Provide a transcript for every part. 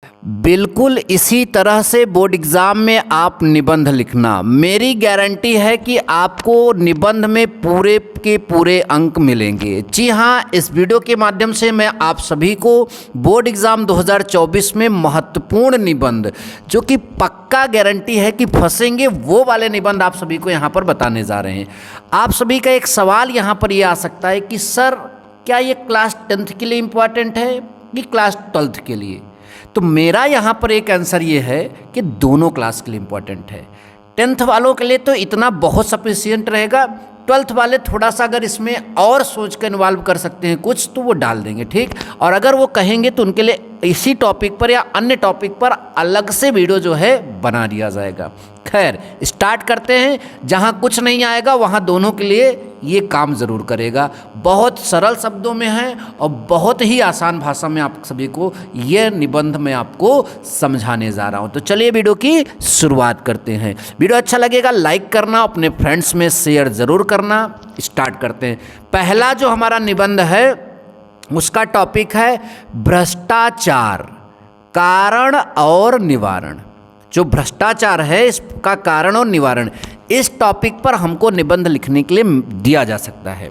बिल्कुल इसी तरह से बोर्ड एग्ज़ाम में आप निबंध लिखना। मेरी गारंटी है कि आपको निबंध में पूरे के पूरे अंक मिलेंगे। जी हाँ, इस वीडियो के माध्यम से मैं आप सभी को बोर्ड एग्ज़ाम 2024 में महत्वपूर्ण निबंध, जो कि पक्का गारंटी है कि फंसेंगे, वो वाले निबंध आप सभी को यहाँ पर बताने जा रहे हैं। आप सभी का एक सवाल यहाँ पर ये आ सकता है कि सर, क्या ये क्लास 10th के लिए इम्पॉर्टेंट है कि क्लास 12th के लिए? तो मेरा यहाँ पर एक आंसर ये है कि दोनों क्लास के लिए इम्पॉर्टेंट है। 10th वालों के लिए तो इतना बहुत सफिशियंट रहेगा, 12th वाले थोड़ा सा अगर इसमें और सोच कर इन्वॉल्व कर सकते हैं कुछ, तो वो डाल देंगे, ठीक। और अगर वो कहेंगे तो उनके लिए इसी टॉपिक पर या अन्य टॉपिक पर अलग से वीडियो जो है बना दिया जाएगा। खैर, स्टार्ट करते हैं। जहाँ कुछ नहीं आएगा वहाँ दोनों के लिए ये काम ज़रूर करेगा। बहुत सरल शब्दों में है और बहुत ही आसान भाषा में आप सभी को ये निबंध मैं आपको समझाने जा रहा हूँ। तो चलिए वीडियो की शुरुआत करते हैं। वीडियो अच्छा लगेगा लाइक करना, अपने फ्रेंड्स में शेयर ज़रूर करना। स्टार्ट करते हैं। पहला जो हमारा निबंध है उसका टॉपिक है भ्रष्टाचार, कारण और निवारण। जो भ्रष्टाचार है इसका कारण और निवारण, इस टॉपिक पर हमको निबंध लिखने के लिए दिया जा सकता है।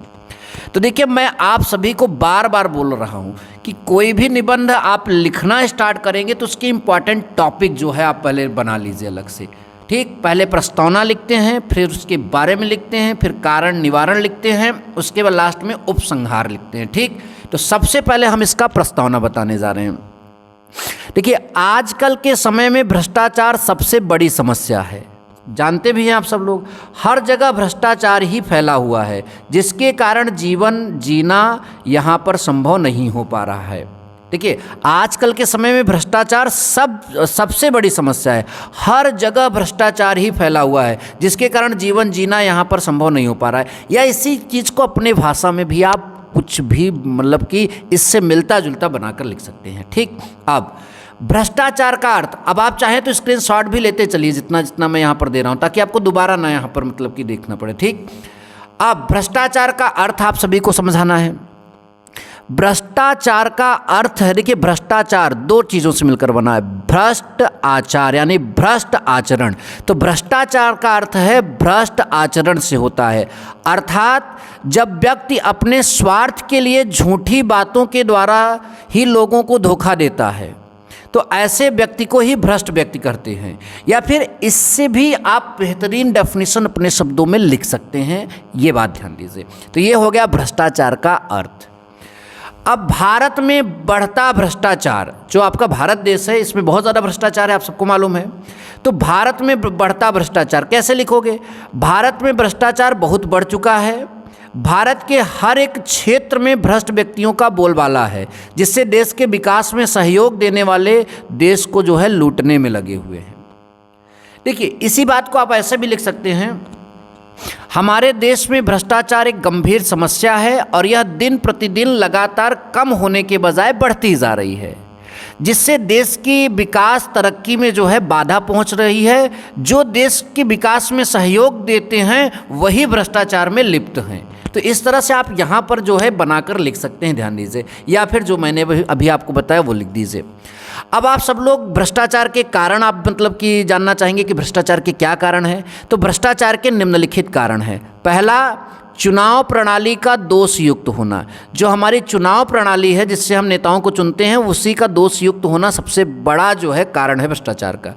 तो देखिए, मैं आप सभी को बार बार बोल रहा हूँ कि कोई भी निबंध आप लिखना स्टार्ट करेंगे तो उसकी इम्पॉर्टेंट टॉपिक जो है आप पहले बना लीजिए अलग से, ठीक। पहले प्रस्तावना लिखते हैं, फिर उसके बारे में लिखते हैं, फिर कारण निवारण लिखते हैं, उसके बाद लास्ट में उपसंहार लिखते हैं, ठीक। तो सबसे पहले हम इसका प्रस्तावना बताने जा रहे हैं। देखिए, आजकल के समय में भ्रष्टाचार सबसे बड़ी समस्या है। जानते भी हैं आप सब लोग, हर जगह भ्रष्टाचार ही फैला हुआ है, जिसके कारण जीवन जीना यहाँ पर संभव नहीं हो पा रहा है। देखिए, आजकल के समय में भ्रष्टाचार सबसे बड़ी समस्या है। हर जगह भ्रष्टाचार ही फैला हुआ है, जिसके कारण जीवन जीना यहाँ पर संभव नहीं हो पा रहा है। या इसी चीज़ को अपने भाषा में भी आप कुछ भी मतलब कि इससे मिलता जुलता बनाकर लिख सकते हैं, ठीक। अब भ्रष्टाचार का अर्थ, अब आप चाहें तो स्क्रीनशॉट भी लेते चलिए जितना जितना मैं यहाँ पर दे रहा हूँ, ताकि आपको दोबारा ना यहाँ पर मतलब कि देखना पड़े, ठीक। अब भ्रष्टाचार का अर्थ आप सभी को समझाना है। भ्रष्टाचार का अर्थ है, देखिए, भ्रष्टाचार दो चीज़ों से मिलकर बना है। भ्रष्ट आचार यानी भ्रष्ट आचरण। तो भ्रष्टाचार का अर्थ है भ्रष्ट आचरण से होता है, अर्थात जब व्यक्ति अपने स्वार्थ के लिए झूठी बातों के द्वारा ही लोगों को धोखा देता है, तो ऐसे व्यक्ति को ही भ्रष्ट व्यक्ति कहते हैं। या फिर इससे भी आप बेहतरीन डेफिनेशन अपने शब्दों में लिख सकते हैं, ये बात ध्यान दीजिए। तो ये हो गया भ्रष्टाचार का अर्थ। अब भारत में बढ़ता भ्रष्टाचार, जो आपका भारत देश है इसमें बहुत ज़्यादा भ्रष्टाचार है, आप सबको मालूम है। तो भारत में बढ़ता भ्रष्टाचार कैसे लिखोगे? भारत में भ्रष्टाचार बहुत बढ़ चुका है। भारत के हर एक क्षेत्र में भ्रष्ट व्यक्तियों का बोलबाला है, जिससे देश के विकास में सहयोग देने वाले देश को जो है लूटने में लगे हुए हैं। देखिए, इसी बात को आप ऐसे भी लिख सकते हैं, हमारे देश में भ्रष्टाचार एक गंभीर समस्या है और यह दिन प्रतिदिन लगातार कम होने के बजाय बढ़ती जा रही है, जिससे देश की विकास तरक्की में जो है बाधा पहुंच रही है। जो देश के विकास में सहयोग देते हैं वही भ्रष्टाचार में लिप्त हैं। तो इस तरह से आप यहाँ पर जो है बनाकर लिख सकते हैं, ध्यान दीजिए, या फिर जो मैंने अभी आपको बताया वो लिख दीजिए। अब आप सब लोग भ्रष्टाचार के कारण आप मतलब कि जानना चाहेंगे कि भ्रष्टाचार के क्या कारण है। तो भ्रष्टाचार के निम्नलिखित कारण है। पहला, चुनाव प्रणाली का दोष युक्त होना। जो हमारी चुनाव प्रणाली है जिससे हम नेताओं को चुनते हैं, उसी का दोष युक्त होना सबसे बड़ा जो है कारण है भ्रष्टाचार का।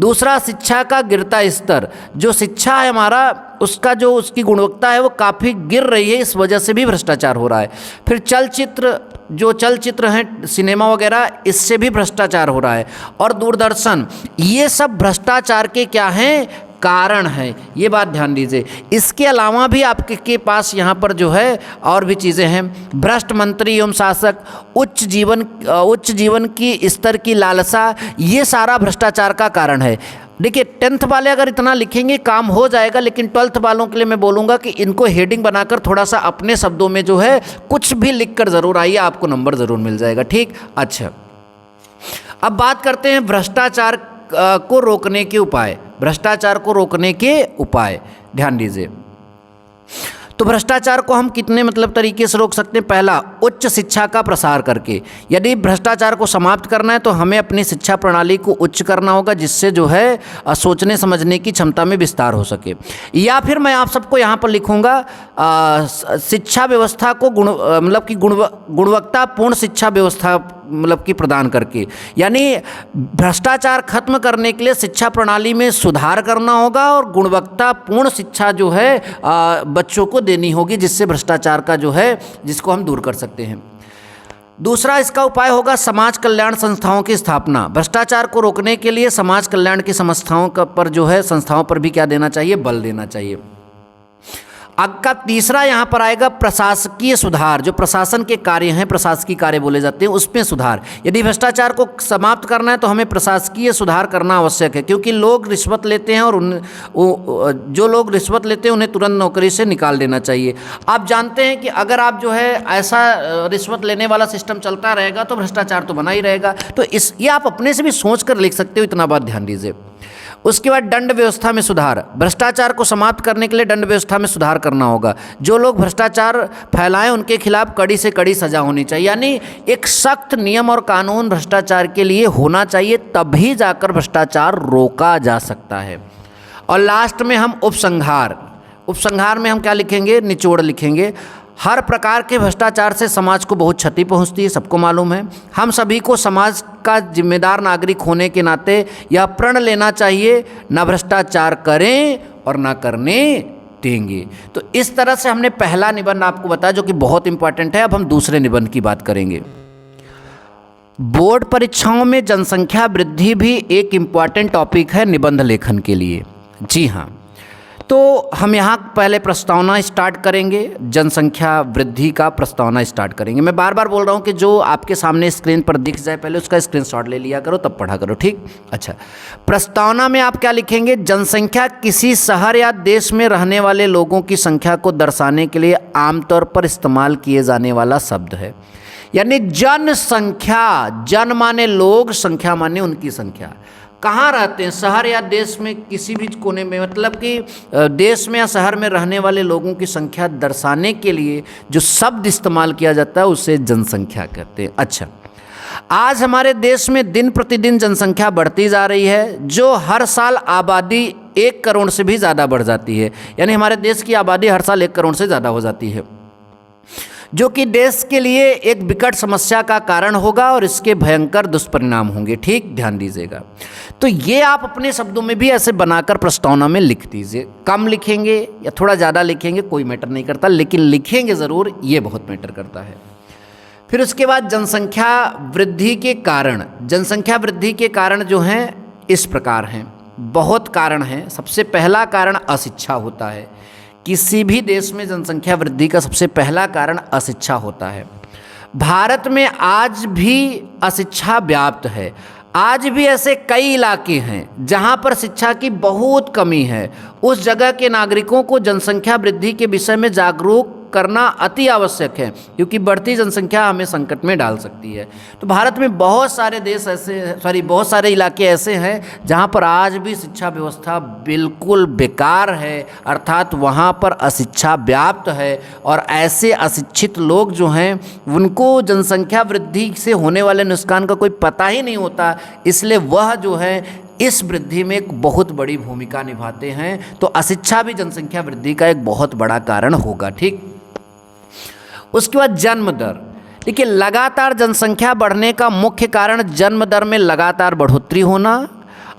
दूसरा, शिक्षा का गिरता स्तर। जो शिक्षा है हमारा, उसका जो उसकी गुणवत्ता है वो काफ़ी गिर रही है, इस वजह से भी भ्रष्टाचार हो रहा है। फिर चलचित्र हैं, सिनेमा वगैरह, इससे भी भ्रष्टाचार हो रहा है। और दूरदर्शन, ये सब भ्रष्टाचार के क्या हैं? कारण है। ये बात ध्यान दीजिए। इसके अलावा भी आपके पास यहाँ पर जो है और भी चीज़ें हैं। भ्रष्ट मंत्री एवं शासक, उच्च जीवन की स्तर की लालसा, ये सारा भ्रष्टाचार का कारण है। देखिए, 10th वाले अगर इतना लिखेंगे काम हो जाएगा, लेकिन 12th वालों के लिए मैं बोलूँगा कि इनको हेडिंग बनाकर थोड़ा सा अपने शब्दों में जो है कुछ भी लिख कर ज़रूर आइए, आपको नंबर ज़रूर मिल जाएगा, ठीक। अच्छा, अब बात करते हैं भ्रष्टाचार को रोकने के उपाय। भ्रष्टाचार को रोकने के उपाय ध्यान दीजिए। तो भ्रष्टाचार को हम कितने मतलब तरीके से रोक सकते हैं? पहला, उच्च शिक्षा का प्रसार करके। यदि भ्रष्टाचार को समाप्त करना है तो हमें अपनी शिक्षा प्रणाली को उच्च करना होगा, जिससे जो है सोचने समझने की क्षमता में विस्तार हो सके। या फिर मैं आप सबको यहाँ पर लिखूँगा शिक्षा व्यवस्था को मतलब कि गुणवत्तापूर्ण शिक्षा व्यवस्था मतलब कि प्रदान करके, यानी भ्रष्टाचार खत्म करने के लिए शिक्षा प्रणाली में सुधार करना होगा और गुणवत्तापूर्ण शिक्षा जो है बच्चों को देनी होगी, जिससे भ्रष्टाचार का जो है जिसको हम दूर कर सकते हैं। दूसरा इसका उपाय होगा समाज कल्याण संस्थाओं की स्थापना। भ्रष्टाचार को रोकने के लिए समाज कल्याण की संस्थाओं पर जो है संस्थाओं पर भी क्या देना चाहिए, बल देना चाहिए। आपका तीसरा यहाँ पर आएगा प्रशासकीय सुधार। जो प्रशासन के कार्य हैं, प्रशासकीय कार्य बोले जाते हैं, उसमें सुधार। यदि भ्रष्टाचार को समाप्त करना है तो हमें प्रशासकीय सुधार करना आवश्यक है, क्योंकि लोग रिश्वत लेते हैं और जो लोग रिश्वत लेते हैं उन्हें तुरंत नौकरी से निकाल देना चाहिए। आप जानते हैं कि अगर आप जो है ऐसा रिश्वत लेने वाला सिस्टम चलता रहेगा तो भ्रष्टाचार तो बना ही रहेगा। तो ये आप अपने से भी सोच कर लिख सकते हो, इतना बात ध्यान दीजिए। उसके बाद दंड व्यवस्था में सुधार। भ्रष्टाचार को समाप्त करने के लिए दंड व्यवस्था में सुधार करना होगा। जो लोग भ्रष्टाचार फैलाएं उनके खिलाफ कड़ी से कड़ी सजा होनी चाहिए, यानी एक सख्त नियम और कानून भ्रष्टाचार के लिए होना चाहिए, तभी जाकर भ्रष्टाचार रोका जा सकता है। और लास्ट में हम उपसंहार में हम क्या लिखेंगे, निचोड़ लिखेंगे। हर प्रकार के भ्रष्टाचार से समाज को बहुत क्षति पहुंचती है, सबको मालूम है। हम सभी को समाज का जिम्मेदार नागरिक होने के नाते यह प्रण लेना चाहिए, न भ्रष्टाचार करें और न करने देंगे। तो इस तरह से हमने पहला निबंध आपको बताया, जो कि बहुत इंपॉर्टेंट है। अब हम दूसरे निबंध की बात करेंगे। बोर्ड परीक्षाओं में जनसंख्या वृद्धि भी एक इम्पॉर्टेंट टॉपिक है निबंध लेखन के लिए। जी हाँ, तो हम यहाँ पहले प्रस्तावना स्टार्ट करेंगे, जनसंख्या वृद्धि का प्रस्तावना स्टार्ट करेंगे। मैं बार बार बोल रहा हूँ कि जो आपके सामने स्क्रीन पर दिख जाए पहले उसका स्क्रीनशॉट ले लिया करो, तब पढ़ा करो, ठीक। अच्छा, प्रस्तावना में आप क्या लिखेंगे, जनसंख्या किसी शहर या देश में रहने वाले लोगों की संख्या को दर्शाने के लिए आमतौर पर इस्तेमाल किए जाने वाला शब्द है। यानी जनसंख्या, जन माने लोग, संख्या माने उनकी संख्या। कहाँ रहते हैं, शहर या देश में किसी भी कोने में, मतलब कि देश में या शहर में रहने वाले लोगों की संख्या दर्शाने के लिए जो शब्द इस्तेमाल किया जाता है उसे जनसंख्या कहते हैं। अच्छा, आज हमारे देश में दिन प्रतिदिन जनसंख्या बढ़ती जा रही है, जो हर साल आबादी 1 करोड़ से भी ज़्यादा बढ़ जाती है। यानी हमारे देश की आबादी हर साल 1 करोड़ से ज़्यादा हो जाती है, जो कि देश के लिए एक विकट समस्या का कारण होगा और इसके भयंकर दुष्परिणाम होंगे। ठीक, ध्यान दीजिएगा। तो ये आप अपने शब्दों में भी ऐसे बनाकर प्रस्तावना में लिख दीजिए। कम लिखेंगे या थोड़ा ज़्यादा लिखेंगे कोई मैटर नहीं करता, लेकिन लिखेंगे ज़रूर, ये बहुत मैटर करता है। फिर उसके बाद जनसंख्या वृद्धि के कारण। जनसंख्या वृद्धि के कारण जो हैं इस प्रकार हैं, बहुत कारण हैं। सबसे पहला कारण अशिक्षा होता है। किसी भी देश में जनसंख्या वृद्धि का सबसे पहला कारण अशिक्षा होता है। भारत में आज भी अशिक्षा व्याप्त है। आज भी ऐसे कई इलाके हैं जहां पर शिक्षा की बहुत कमी है। उस जगह के नागरिकों को जनसंख्या वृद्धि के विषय में जागरूक करना अति आवश्यक है, क्योंकि बढ़ती जनसंख्या हमें संकट में डाल सकती है। तो भारत में बहुत सारे इलाके ऐसे हैं जहां पर आज भी शिक्षा व्यवस्था बिल्कुल बेकार है, अर्थात वहां पर अशिक्षा व्याप्त है। और ऐसे अशिक्षित लोग जो हैं उनको जनसंख्या वृद्धि से होने वाले नुकसान का कोई पता ही नहीं होता, इसलिए वह जो है इस वृद्धि में एक बहुत बड़ी भूमिका निभाते हैं। तो अशिक्षा भी जनसंख्या वृद्धि का एक बहुत बड़ा कारण होगा। ठीक, उसके बाद जन्म दर। देखिए, लगातार जनसंख्या बढ़ने का मुख्य कारण जन्म दर में लगातार बढ़ोतरी होना,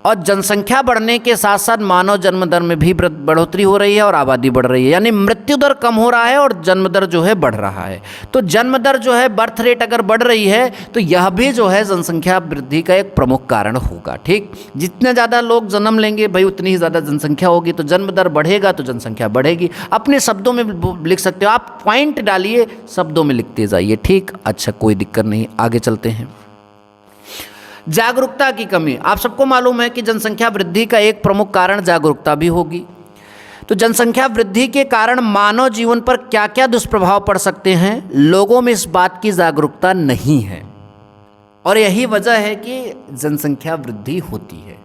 और जनसंख्या बढ़ने के साथ साथ मानव जन्म दर में भी बढ़ोतरी हो रही है और आबादी बढ़ रही है। यानी मृत्यु दर कम हो रहा है और जन्म दर जो है बढ़ रहा है। तो जन्म दर जो है, बर्थ रेट अगर बढ़ रही है तो यह भी जो है जनसंख्या वृद्धि का एक प्रमुख कारण होगा। ठीक, जितने ज़्यादा लोग जन्म लेंगे भाई उतनी ही ज़्यादा जनसंख्या होगी, तो जन्म दर बढ़ेगा तो जनसंख्या बढ़ेगी। अपने शब्दों में लिख सकते हो आप, पॉइंट डालिए, शब्दों में लिखते जाइए। ठीक, अच्छा, कोई दिक्कत नहीं, आगे चलते हैं। जागरूकता की कमी। आप सबको मालूम है कि जनसंख्या वृद्धि का एक प्रमुख कारण जागरूकता भी होगी। तो जनसंख्या वृद्धि के कारण मानव जीवन पर क्या क्या दुष्प्रभाव पड़ सकते हैं, लोगों में इस बात की जागरूकता नहीं है, और यही वजह है कि जनसंख्या वृद्धि होती है,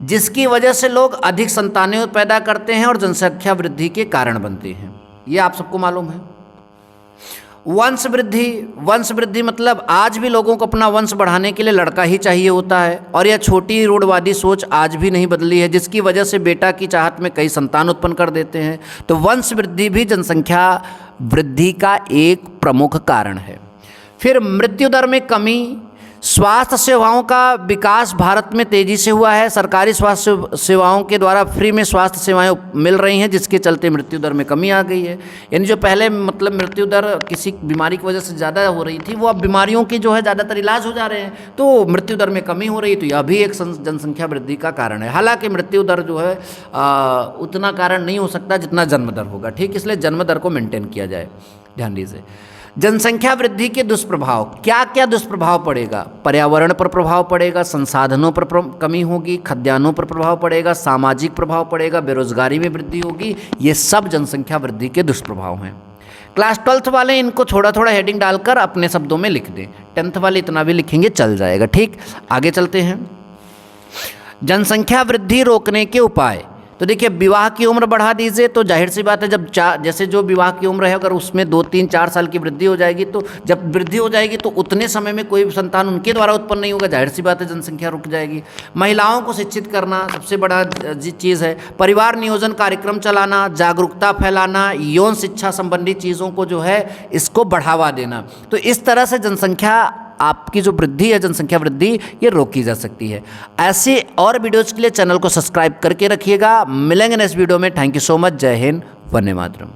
जिसकी वजह से लोग अधिक संतानें पैदा करते हैं और जनसंख्या वृद्धि के कारण बनते हैं। ये आप सबको मालूम है। वंश वृद्धि, वंश वृद्धि मतलब आज भी लोगों को अपना वंश बढ़ाने के लिए लड़का ही चाहिए होता है, और यह छोटी रूढ़वादी सोच आज भी नहीं बदली है, जिसकी वजह से बेटा की चाहत में कई संतान उत्पन्न कर देते हैं। तो वंश वृद्धि भी जनसंख्या वृद्धि का एक प्रमुख कारण है। फिर मृत्यु दर में कमी, स्वास्थ्य सेवाओं का विकास भारत में तेज़ी से हुआ है। सरकारी स्वास्थ्य सेवाओं के द्वारा फ्री में स्वास्थ्य सेवाएं मिल रही हैं, जिसके चलते मृत्यु दर में कमी आ गई है। यानी जो पहले मतलब मृत्यु दर किसी बीमारी की वजह से ज़्यादा हो रही थी, वो अब बीमारियों की जो है ज़्यादातर इलाज हो जा रहे हैं, तो मृत्यु दर में कमी हो रही है। तो यह भी एक जनसंख्या वृद्धि का कारण है। हालांकि मृत्यु दर जो है उतना कारण नहीं हो सकता जितना जन्म दर होगा, ठीक, इसलिए जन्म दर को मेंटेन किया जाए। ध्यान दीजिए, जनसंख्या वृद्धि के दुष्प्रभाव, क्या क्या दुष्प्रभाव पड़ेगा? पर्यावरण पर प्रभाव पड़ेगा, संसाधनों पर कमी होगी, खाद्यान्नों पर प्रभाव पड़ेगा, सामाजिक प्रभाव पड़ेगा, बेरोजगारी में वृद्धि होगी। ये सब जनसंख्या वृद्धि के दुष्प्रभाव हैं। क्लास 12th वाले इनको थोड़ा थोड़ा हेडिंग डालकर अपने शब्दों में लिख दें, 10th वाले इतना भी लिखेंगे चल जाएगा, ठीक। आगे चलते हैं, जनसंख्या वृद्धि रोकने के उपाय। तो देखिए, विवाह की उम्र बढ़ा दीजिए, तो जाहिर सी बात है, जब जैसे जो विवाह की उम्र है अगर उसमें 2, 3, 4 साल की वृद्धि हो जाएगी, तो जब वृद्धि हो जाएगी तो उतने समय में कोई संतान उनके द्वारा उत्पन्न नहीं होगा, जाहिर सी बात है जनसंख्या रुक जाएगी। महिलाओं को शिक्षित करना सबसे बड़ा चीज़ है। परिवार नियोजन कार्यक्रम चलाना, जागरूकता फैलाना, यौन शिक्षा संबंधी चीज़ों को जो है इसको बढ़ावा देना। तो इस तरह से जनसंख्या आपकी जो वृद्धि है, जनसंख्या वृद्धि, ये रोकी जा सकती है। ऐसे और वीडियोज़ के लिए चैनल को सब्सक्राइब करके रखिएगा। मिलेंगे नेक्स्ट वीडियो में। Thank you so much. जय हिंद, वंदे मातरम।